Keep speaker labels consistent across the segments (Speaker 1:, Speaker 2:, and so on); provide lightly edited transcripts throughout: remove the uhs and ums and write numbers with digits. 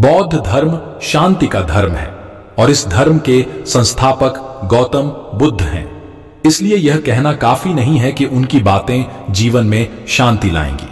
Speaker 1: बौद्ध धर्म शांति का धर्म है और इस धर्म के संस्थापक गौतम बुद्ध हैं। इसलिए यह कहना काफी नहीं है कि उनकी बातें जीवन में शांति लाएंगी।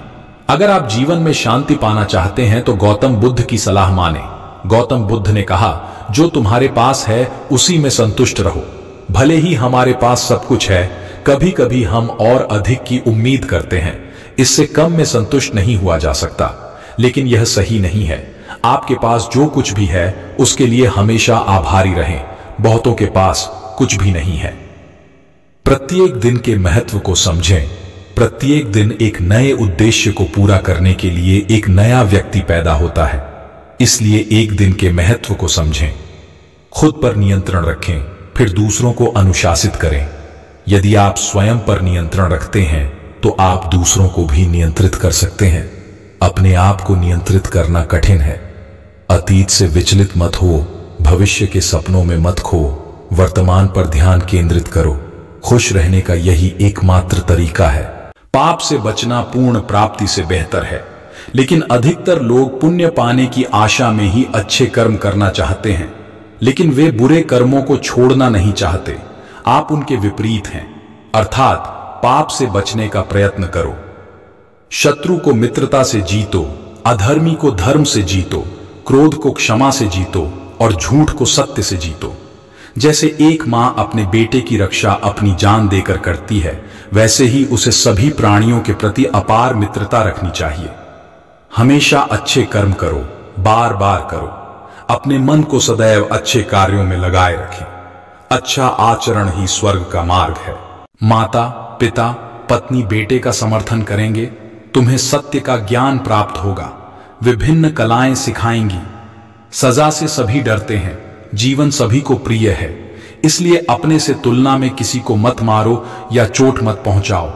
Speaker 1: अगर आप जीवन में शांति पाना चाहते हैं तो गौतम बुद्ध की सलाह माने। गौतम बुद्ध ने कहा, जो तुम्हारे पास है उसी में संतुष्ट रहो। भले ही हमारे पास सब कुछ है, कभी कभी हम और अधिक की उम्मीद करते हैं। इससे कम में संतुष्ट नहीं हुआ जा सकता, लेकिन यह सही नहीं है। आपके पास जो कुछ भी है उसके लिए हमेशा आभारी रहें। बहुतों के पास कुछ भी नहीं है। प्रत्येक दिन के महत्व को समझें। प्रत्येक दिन एक नए उद्देश्य को पूरा करने के लिए एक नया व्यक्ति पैदा होता है। इसलिए एक दिन के महत्व को समझें। खुद पर नियंत्रण रखें, फिर दूसरों को अनुशासित करें। यदि आप स्वयं पर नियंत्रण रखते हैं तो आप दूसरों को भी नियंत्रित कर सकते हैं। अपने आप को नियंत्रित करना कठिन है। अतीत से विचलित मत हो, भविष्य के सपनों में मत खो, वर्तमान पर ध्यान केंद्रित करो। खुश रहने का यही एकमात्र तरीका है। पाप से बचना पूर्ण प्राप्ति से बेहतर है, लेकिन अधिकतर लोग पुण्य पाने की आशा में ही अच्छे कर्म करना चाहते हैं, लेकिन वे बुरे कर्मों को छोड़ना नहीं चाहते। आप उनके विपरीत हैं, अर्थात पाप से बचने का प्रयत्न करो। शत्रु को मित्रता से जीतो, अधर्मी को धर्म से जीतो, क्रोध को क्षमा से जीतो और झूठ को सत्य से जीतो। जैसे एक मां अपने बेटे की रक्षा अपनी जान देकर करती है, वैसे ही उसे सभी प्राणियों के प्रति अपार मित्रता रखनी चाहिए। हमेशा अच्छे कर्म करो, बार बार करो। अपने मन को सदैव अच्छे कार्यों में लगाए रखें। अच्छा आचरण ही स्वर्ग का मार्ग है। माता, पिता, पत्नी बेटे का समर्थन करेंगे, तुम्हें सत्य का ज्ञान प्राप्त होगा। विभिन्न कलाएं सिखाएंगी। सजा से सभी डरते हैं, जीवन सभी को प्रिय है। इसलिए अपने से तुलना में किसी को मत मारो या चोट मत पहुंचाओ।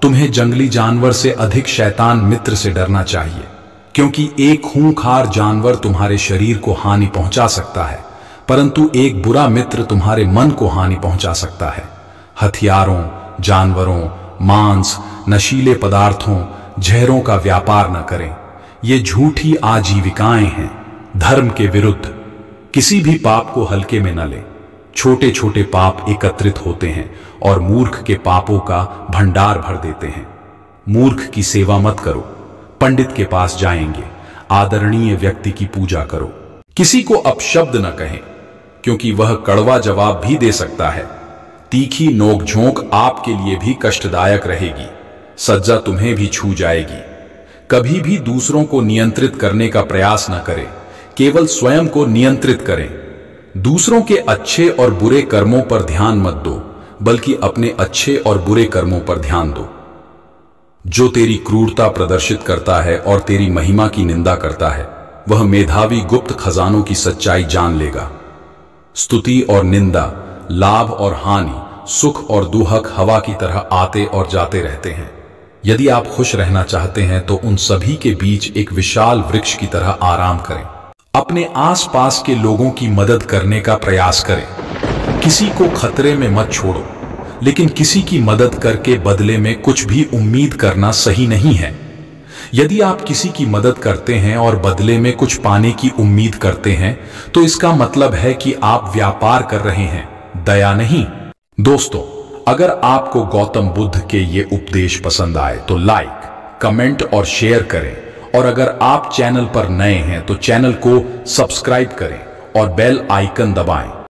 Speaker 1: तुम्हें जंगली जानवर से अधिक शैतान मित्र से डरना चाहिए, क्योंकि एक खूंखार जानवर तुम्हारे शरीर को हानि पहुंचा सकता है, परंतु एक बुरा मित्र तुम्हारे मन को हानि पहुंचा सकता है। हथियारों, जानवरों, मांस, नशीले पदार्थों, जहरों का व्यापार न करें। ये झूठी आजीविकाएं हैं, धर्म के विरुद्ध। किसी भी पाप को हल्के में न लें। छोटे छोटे पाप एकत्रित होते हैं और मूर्ख के पापों का भंडार भर देते हैं। मूर्ख की सेवा मत करो। पंडित के पास जाएंगे, आदरणीय व्यक्ति की पूजा करो। किसी को अपशब्द न कहें, क्योंकि वह कड़वा जवाब भी दे सकता है। तीखी नोकझोंक आपके लिए भी कष्टदायक रहेगी। सज्जा तुम्हें भी छू जाएगी। कभी भी दूसरों को नियंत्रित करने का प्रयास न करें, केवल स्वयं को नियंत्रित करें। दूसरों के अच्छे और बुरे कर्मों पर ध्यान मत दो, बल्कि अपने अच्छे और बुरे कर्मों पर ध्यान दो। जो तेरी क्रूरता प्रदर्शित करता है और तेरी महिमा की निंदा करता है, वह मेधावी गुप्त खजानों की सच्चाई जान लेगा। स्तुति और निंदा, लाभ और हानि, सुख और दुहक हवा की तरह आते और जाते रहते हैं। यदि आप खुश रहना चाहते हैं तो उन सभी के बीच एक विशाल वृक्ष की तरह आराम करें। अपने आसपास के लोगों की मदद करने का प्रयास करें। किसी को खतरे में मत छोड़ो, लेकिन किसी की मदद करके बदले में कुछ भी उम्मीद करना सही नहीं है। यदि आप किसी की मदद करते हैं और बदले में कुछ पाने की उम्मीद करते हैं, तो इसका मतलब है कि आप व्यापार कर रहे हैं, दया नहीं। दोस्तों, अगर आपको गौतम बुद्ध के ये उपदेश पसंद आए तो लाइक, कमेंट और शेयर करें। और अगर आप चैनल पर नए हैं तो चैनल को सब्सक्राइब करें और बेल आइकन दबाएं।